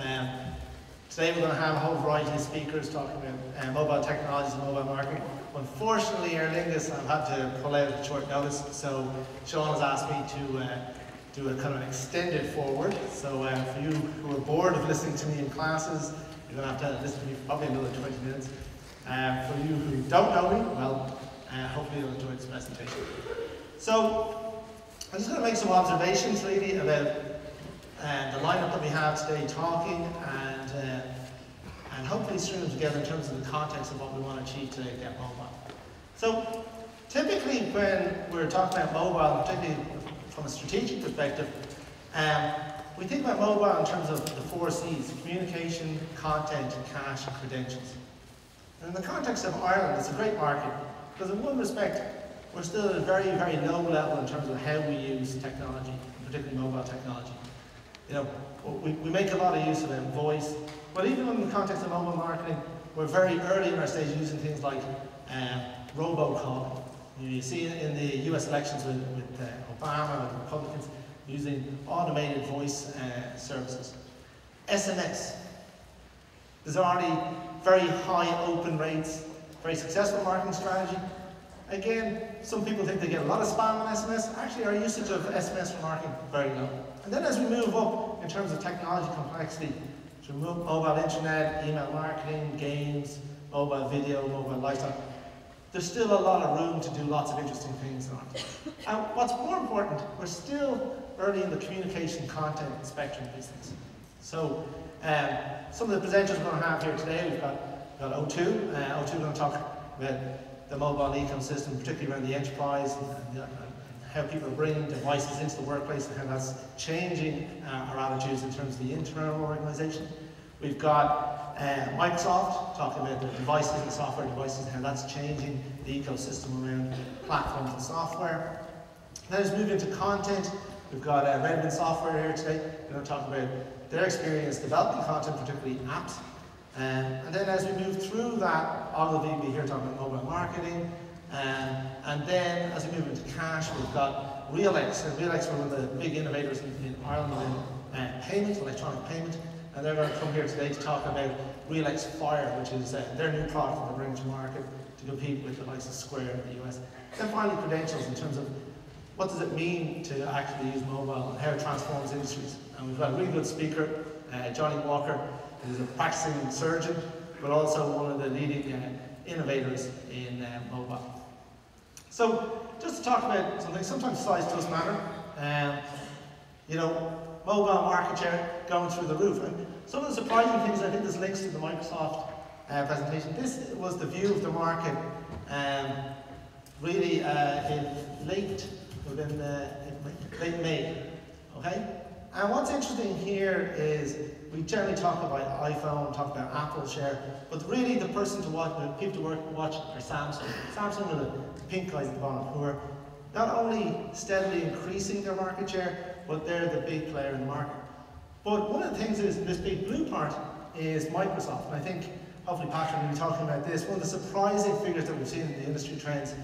Today we're going to have a whole variety of speakers talking about mobile technologies and mobile marketing. Unfortunately, Aer Lingus I've had to pull out at short notice, so Sean has asked me to do a kind of an extended forward. So for you who are bored of listening to me in classes, you're going to have to listen to me for probably another 20 minutes. For you who don't know me, well, hopefully you'll enjoy this presentation. So I'm just going to make some observations really about the lineup that we have today talking, and hopefully string them together in terms of the context of what we want to achieve today at GetMobile. So typically when we're talking about mobile, particularly from a strategic perspective, we think about mobile in terms of the 4 C's: communication, content, cash, and credentials. And in the context of Ireland, it's a great market because in one respect, we're still at a very, very low level in terms of how we use technology, particularly mobile technology. You know, we make a lot of use of voice, but even in the context of mobile marketing, we're very early in our stage using things like robocalling. You see in the US elections with Obama and the Republicans using automated voice services. SMS. There's already very high open rates, very successful marketing strategy. Again, some people think they get a lot of spam on SMS. Actually, our usage of SMS for marketing is very low. And then as we move up in terms of technology complexity, to mobile internet, email marketing, games, mobile video, mobile lifestyle, there's still a lot of room to do lots of interesting things on it. And what's more important, we're still early in the communication content spectrum of these things. So some of the presenters we're going to have here today, we've got O2. O2 is going to talk about the mobile ecosystem, particularly around the enterprise and how people are bringing devices into the workplace and how that's changing our attitudes in terms of the internal organization. We've got Microsoft talking about the devices and software devices and how that's changing the ecosystem around platforms and software. Then as we move into content, we've got Redmond Software here today. We're going to talk about their experience developing content, particularly apps. And then as we move through that, Ogilvy will be here talking about mobile marketing. And then as we move into cash, we've got Helix. And Helix were one of the big innovators in Ireland in payment, electronic payment. And they're going to come here today to talk about Helix Fire, which is their new product that they're bringing to market to compete with the likes of Square in the US. Then finally, credentials in terms of what does it mean to actually use mobile and how it transforms industries. And we've got a really good speaker, Johnny Walker, who's a practicing surgeon, but also one of the leading innovators in mobile. So, just to talk about something, sometimes size does matter. You know, mobile market share going through the roof. And some of the surprising things, I think there's links to the Microsoft presentation. This was the view of the market really in late May, okay? And what's interesting here is we generally talk about iPhone, talk about Apple share, but really the person to watch, the people to watch are Samsung. Samsung are the pink guys at the bottom, who are not only steadily increasing their market share, but they're the big player in the market. But one of the things is, this big blue part is Microsoft. And I think, hopefully Patrick will be talking about this. One of the surprising figures that we've seen in the industry trends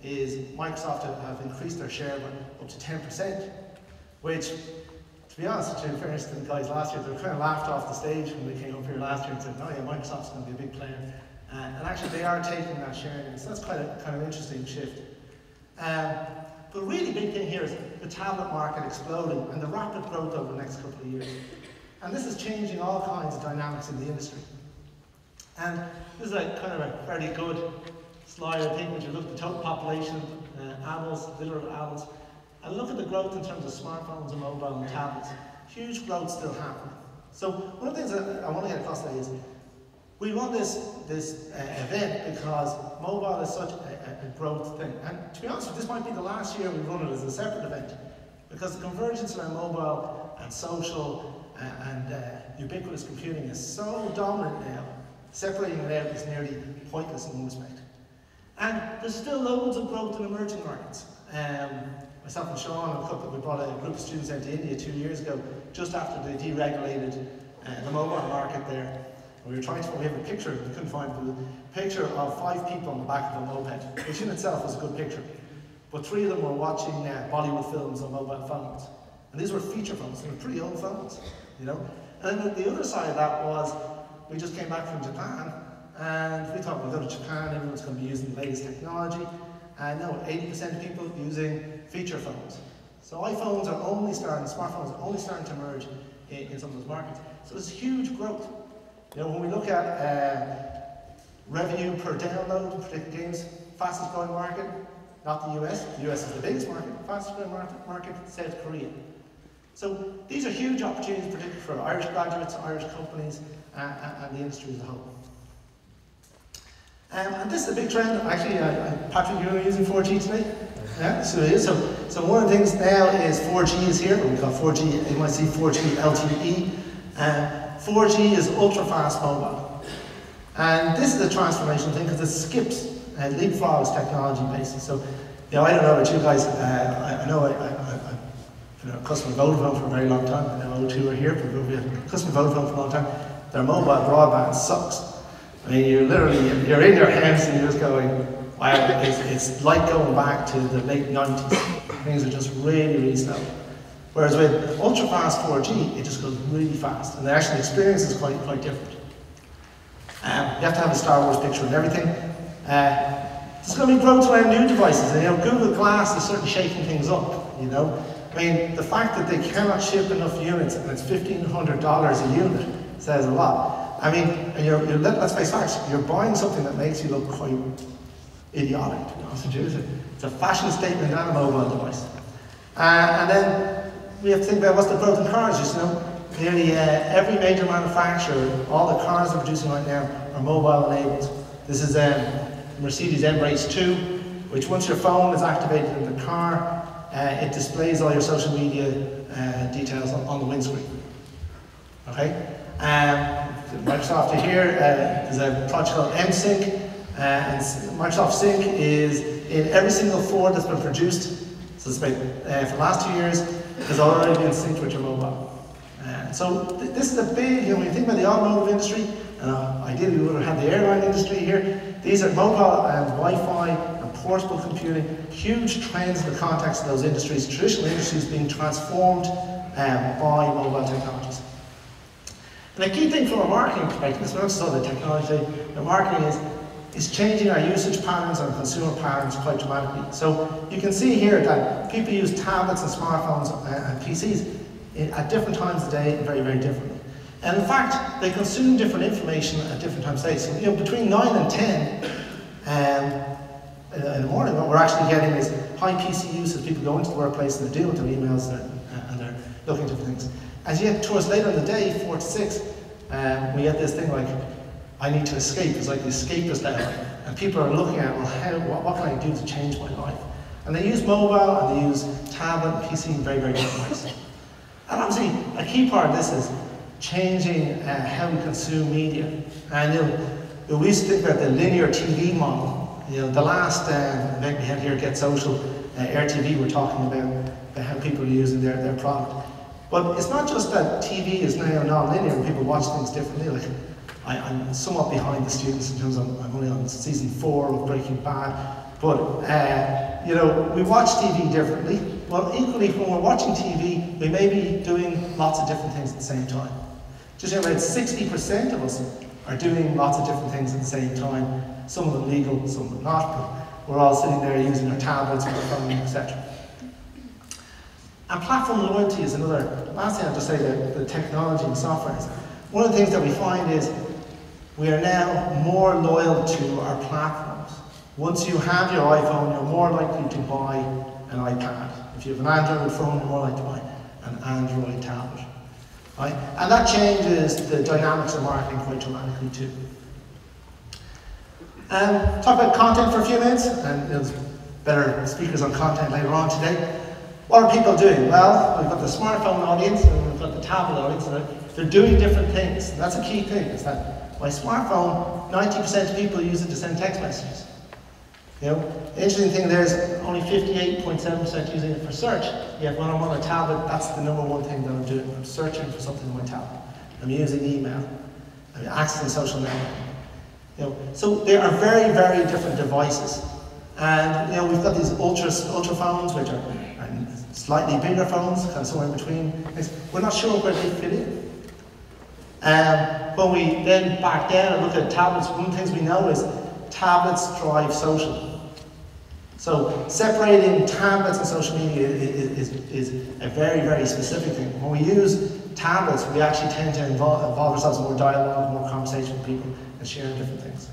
is Microsoft have increased their share by up to 10%, which, to be honest, in fairness to the guys last year, they were kind of laughed off the stage when they came up here last year and said, oh yeah, Microsoft's going to be a big player. And actually they are taking that share in, so that's quite a kind of interesting shift. But a really big thing here is the tablet market exploding and the rapid growth over the next couple of years. And this is changing all kinds of dynamics in the industry. And this is a kind of a fairly good slide, I think, when you look at the total population, adults, literal adults, and look at the growth in terms of smartphones and mobile and tablets. Huge growth still happening. So one of the things that I want to get across today is we run this event because mobile is such a growth thing. And to be honest with you, this might be the last year we run it as a separate event because the convergence around mobile and social and ubiquitous computing is so dominant now, separating it out is nearly pointless in one respect. And there's still loads of growth in emerging markets. Myself and Sean and a couple, we brought a group of students out to India 2 years ago, just after they deregulated the mobile market there. And we were trying to, we have a picture, we couldn't find the picture of 5 people on the back of a moped, which in itself was a good picture. But 3 of them were watching Bollywood films on mobile phones. And these were feature phones, they were pretty old phones, you know. And then the other side of that was, we just came back from Japan, and we thought, we'll go to Japan, everyone's going to be using the latest technology. And no, 80% of people using feature phones. So iPhones are only starting, smartphones are only starting to emerge in some of those markets. So there's huge growth. You know, when we look at revenue per download, particular games, fastest growing market, not the US. The US is the biggest market. Fastest growing market, South Korea. So these are huge opportunities, particularly for Irish graduates, Irish companies, and the industry as a whole. And this is a big trend. Actually, Patrick, you're using 4G today? Yeah, so it is. So one of the things now is 4G is here. We've got 4G, you might see 4G LTE. 4G is ultra fast mobile. And this is a transformational thing because it skips and leapfrogs technology basis. So, you know, I don't know about you guys. I know I've been a customer of Vodafone for a very long time. I know O2 are here, but we've been a customer of Vodafone for a long time. Their mobile broadband sucks. I mean, you're in your house and you're just going, wow, it's like going back to the late 90s. Things are just really, really slow. Whereas with ultra-fast 4G, it just goes really fast. And the actual experience is quite different. You have to have a Star Wars picture and everything. There's going to be growth around new devices. And, you know, Google Glass is certainly shaking things up, you know. I mean, the fact that they cannot ship enough units and it's $1,500 a unit says a lot. I mean, and let's face facts, you're buying something that makes you look quite idiotic, to be honest with you. It's a fashion statement and a mobile device. And then we have to think about what's the growth in cars. You know, nearly every major manufacturer, all the cars they're producing right now are mobile enabled. This is Mercedes M-Race 2, which once your phone is activated in the car, it displays all your social media details on the windscreen. Okay? Microsoft here, there's a project called MSync, and Microsoft Sync is in every single Ford that's been produced. So it's about, for the last 2 years, has already been synced with your mobile. So this is a big, you know, when you think about the automotive industry, ideally we would have had the airline industry here. These are mobile and Wi-Fi and portable computing, huge trends in the context of those industries, traditional industries being transformed by mobile technologies. And a key thing from a marketing perspective, it's not just all the technology, the marketing is changing our usage patterns and consumer patterns quite dramatically. So you can see here that people use tablets and smartphones and PCs at different times of the day very, very differently. And in fact, they consume different information at different times of day. So, you know, between 9 and 10 in the morning, what we're actually getting is high PC use as people go into the workplace and they deal with their emails and they're looking at different things. As you get towards later in the day, 4 to 6, we get this thing like, I need to escape. It's like the escapist element. And people are looking at, well, what can I do to change my life? And they use mobile and they use tablet and PC in very, very different ways. And obviously, a key part of this is changing how we consume media. And you know, we used to think about the linear TV model. You know, the last event we had here, Get Social, Air TV, we're talking about how people are using their product. But it's not just that TV is now non-linear and people watch things differently. Like, I'm somewhat behind the students in terms of, I'm only on season 4 of Breaking Bad. But, you know, we watch TV differently. Well, equally, when we're watching TV, we may be doing lots of different things at the same time. Just about 60% of us are doing lots of different things at the same time. Some of them legal, some of them not, but we're all sitting there using our tablets, our phone, etc. And platform loyalty is another, last thing I'll just say, the technology and software is. One of the things that we find is we are now more loyal to our platforms. Once you have your iPhone, you're more likely to buy an iPad. If you have an Android phone, you're more likely to buy an Android tablet. Right? And that changes the dynamics of marketing quite dramatically too. Talk about content for a few minutes, and there's better speakers on content later on today. What are people doing? Well, we've got the smartphone audience and we've got the tablet audience, and they're doing different things. And that's a key thing, is that my smartphone, 90% of people use it to send text messages. You know, the interesting thing there is only 58.7% using it for search. Yet when I'm on a tablet, that's the #1 thing that I'm doing. I'm searching for something on my tablet. I'm using email. I'm accessing social networking. You know, so they are very, very different devices. And you know, we've got these ultra phones, which are slightly bigger phones, kind of somewhere in between. We're not sure where they fit in. When we then back down and look at tablets, one of the things we know is tablets drive social. So separating tablets and social media is a very, very specific thing. When we use tablets, we actually tend to involve ourselves in more dialogue, more conversation with people, and sharing different things.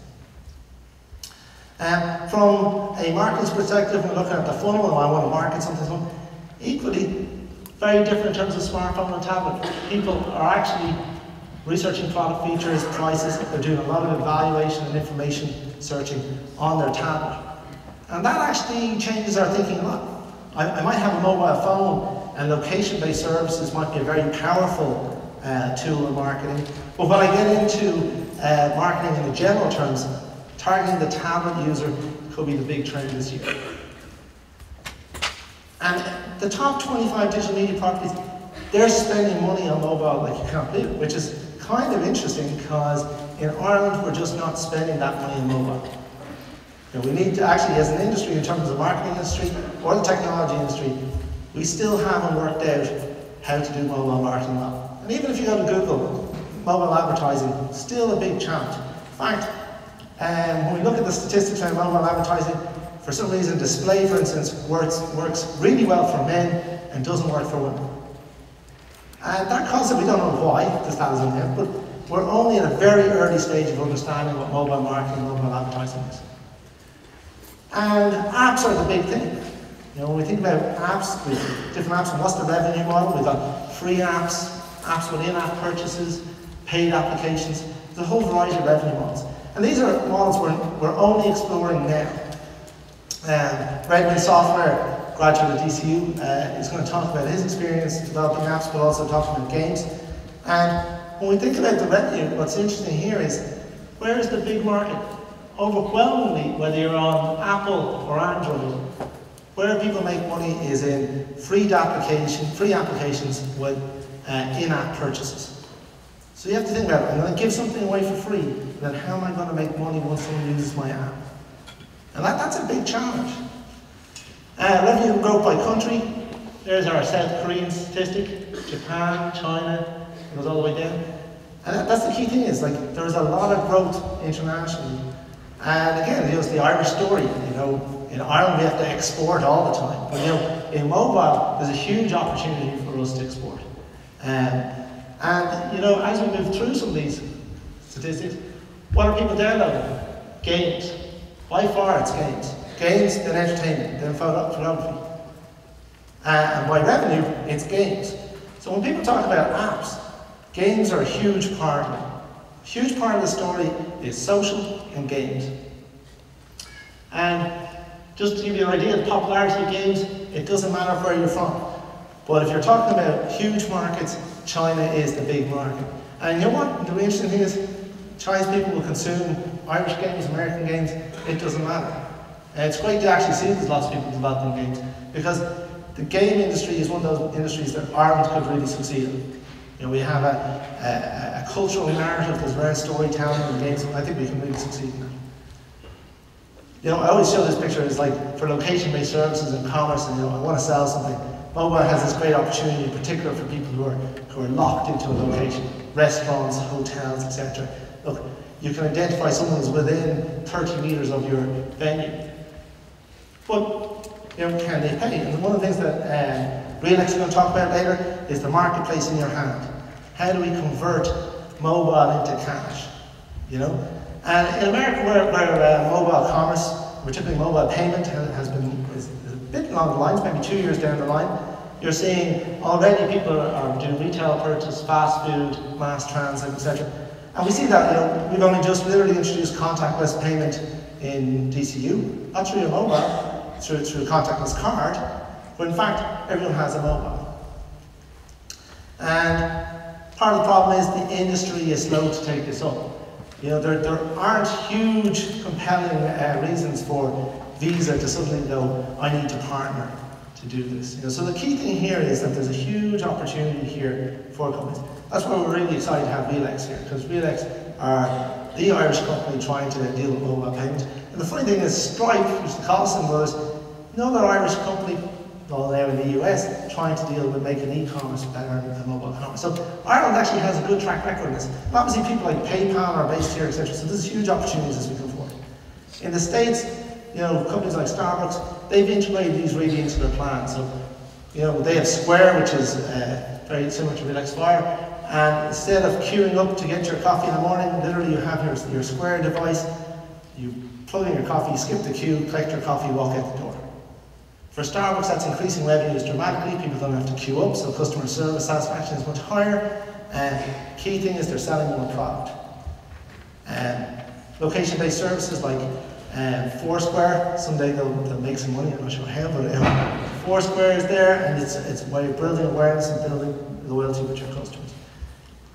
From a marketing perspective, when we're looking at the funnel and I want to market something, equally very different in terms of smartphone and tablet. People are actually researching product features, prices. They're doing a lot of evaluation and information searching on their tablet. And that actually changes our thinking a lot. I might have a mobile phone, and location-based services might be a very powerful tool in marketing. But when I get into marketing in the general terms, targeting the tablet user could be the big trend this year. And the top 25 digital media properties, they're spending money on mobile like you can't believe it, which is kind of interesting because in Ireland we're just not spending that money on mobile. And we need to actually, as an industry, in terms of the marketing industry or the technology industry, we still haven't worked out how to do mobile marketing well. And even if you go to Google, mobile advertising, still a big challenge. In fact, when we look at the statistics around mobile advertising, for some reason display, for instance, works really well for men and doesn't work for women. And that concept, we don't know why the status is there, but we're only at a very early stage of understanding what mobile marketing and mobile advertising is. And apps are the big thing. You know, when we think about apps, we have different apps, and what's the revenue model? We've got free apps, apps with in-app purchases, paid applications. There's a whole variety of revenue models. And these are models we're only exploring now. Redmond Software, graduate at DCU, is going to talk about his experience developing apps, but also talking about games. And when we think about the revenue, what's interesting here is, where is the big market? Overwhelmingly, whether you're on Apple or Android, where people make money is in free applications with in-app purchases. So you have to think about it. I'm going to give something away for free, then how am I going to make money once someone uses my app? And that's a big challenge. Revenue growth by country. There's our South Korean statistic. Japan, China, it goes all the way down. And that's the key thing is, like, there's a lot of growth internationally. And again, it was the Irish story. You know, in Ireland we have to export all the time. But you know, in mobile, there's a huge opportunity for us to export. And you know, as we move through some of these statistics, what are people downloading? Games. By far it's games. Games, then entertainment, then photography. And by revenue, it's games. So when people talk about apps, games are a huge part of it. A huge part of the story is social and games. And just to give you an idea of the popularity of games, it doesn't matter where you're from. But if you're talking about huge markets, China is the big market. And you know what? The interesting thing is, Chinese people will consume Irish games, American games, it doesn't matter. And it's great to actually see there's lots of people developing games, because the game industry is one of those industries that Ireland could really succeed in. You know, we have a cultural narrative that's around storytelling and games, and I think we can really succeed in that. You know, I always show this picture as like for location-based services and commerce, and you know, I want to sell something. Mobile has this great opportunity, in particular for people who are locked into a location, restaurants, hotels, etc. Look, you can identify someone who's within 30 meters of your venue. But, you know, can they pay? And one of the things that Helix is going to talk about later is the marketplace in your hand. How do we convert mobile into cash? You know? And in America, where mobile commerce, particularly mobile payment, is a bit along the lines, maybe 2 years down the line, you're seeing already people are doing retail purchase, fast food, mass transit, etc. And we see that, you know, we've only just literally introduced contactless payment in DCU, not through your mobile, through a contactless card, but in fact, everyone has a mobile. And part of the problem is the industry is slow to take this up. You know, there aren't huge compelling reasons for Visa to suddenly go, I need to partner to do this. You know, so the key thing here is that there's a huge opportunity here for companies. That's why we're really excited to have Helix here, because Helix are the Irish company trying to deal with mobile payments. And the funny thing is, Stripe, which is the Collison brothers, another Irish company, all now in the US, trying to deal with making e-commerce better than mobile commerce. So Ireland actually has a good track record on this. And obviously people like PayPal are based here, etc. So there's huge opportunities as we go forward. In the States, you know, companies like Starbucks, they've integrated these really into their plan. So, you know, they have Square, which is very similar to Helix Fire, and instead of queuing up to get your coffee in the morning, literally you have your Square device, you plug in your coffee, skip the queue, collect your coffee, walk out the door. For Starbucks, that's increasing revenues dramatically. People don't have to queue up, so customer service satisfaction is much higher. Key thing is they're selling more product. Location-based services like Foursquare, someday they'll make some money, I'm not sure how, but Foursquare is there, and it's a way of building awareness and building loyalty with your customers.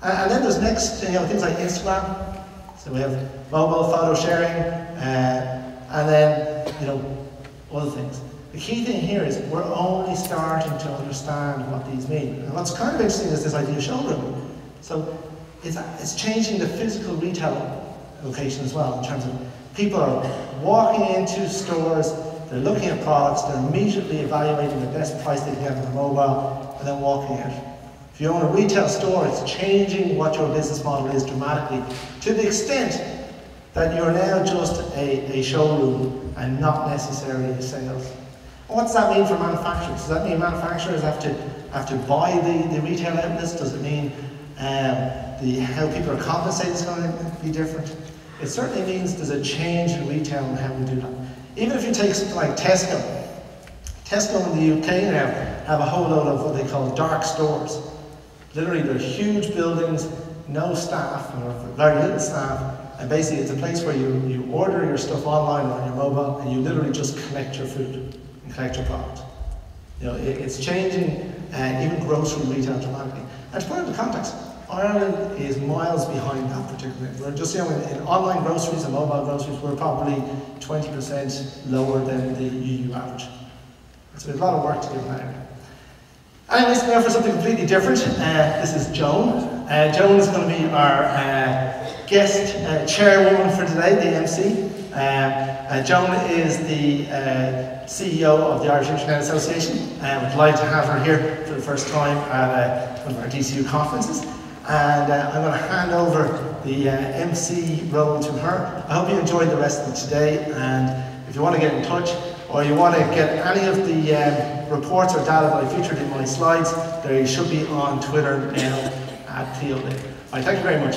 And then there's next, you know, things like Instagram. So we have mobile photo sharing, and then, you know, other things. The key thing here is we're only starting to understand what these mean. And what's kind of interesting is this idea of showroom. So it's changing the physical retail location as well, in terms of people are walking into stores, they're looking at products, they're immediately evaluating the best price they can get on their mobile, and then walking out. If you own a retail store, it's changing what your business model is dramatically, to the extent that you're now just a showroom and not necessarily a sales. And what does that mean for manufacturers? Does that mean manufacturers have to buy the retail outlets? Does it mean how people are compensated is going to be different? It certainly means there's a change in retail and how we do that. Even if you take something like Tesco. Tesco in the UK now have a whole load of what they call dark stores. Literally, they're huge buildings, no staff, or very little staff, and basically it's a place where you order your stuff online or on your mobile, and you literally just collect your food and collect your product. You know, it's changing even grocery retail dramatically. And to put it into context, Ireland is miles behind that particularly. We're just, you know, in online groceries and mobile groceries, we're probably 20% lower than the EU average. So there's a lot of work to do in that area. Anyways, now for something completely different. This is Joan. Joan is going to be our guest chairwoman for today, the MC. Joan is the CEO of the Irish Internet Association. We're delighted to have her here for the first time at one of our DCU conferences. And I'm going to hand over the MC role to her. I hope you enjoyed the rest of today, and if you want to get in touch or you want to get any of the reports or data that I featured in my slides, they should be on Twitter now at Theo Lynn. Right, thank you very much.